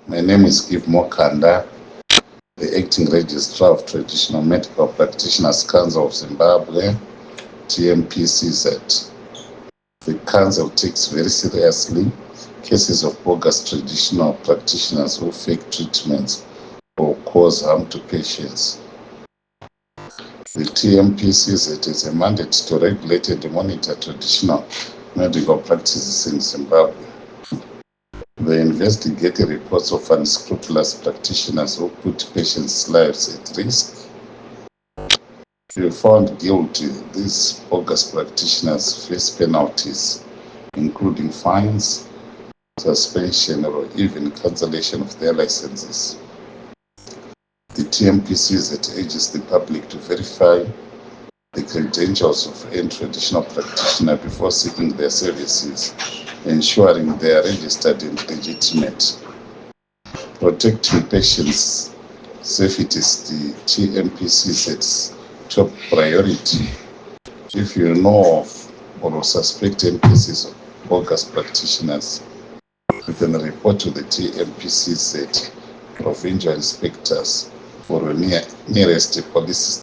My name is Giv Mokanda, the Acting Registrar of Traditional Medical Practitioners Council of Zimbabwe, TMPCZ. The Council takes very seriously cases of bogus traditional practitioners who fake treatments or cause harm to patients. The TMPCZ has a mandate to regulate and monitor traditional medical practices in Zimbabwe. They investigate reports of unscrupulous practitioners who put patients' lives at risk. If found guilty, these bogus practitioners face penalties, including fines, suspension, or even cancellation of their licenses. The TMPCZ urges the public to verify the credentials of any traditional practitioner before seeking their services, ensuring they are registered and legitimate. Protecting patients' safety is the TMPCZ's top priority. If you know of or suspect any cases of bogus practitioners, you can report to the TMPCZ provincial inspectors or nearest police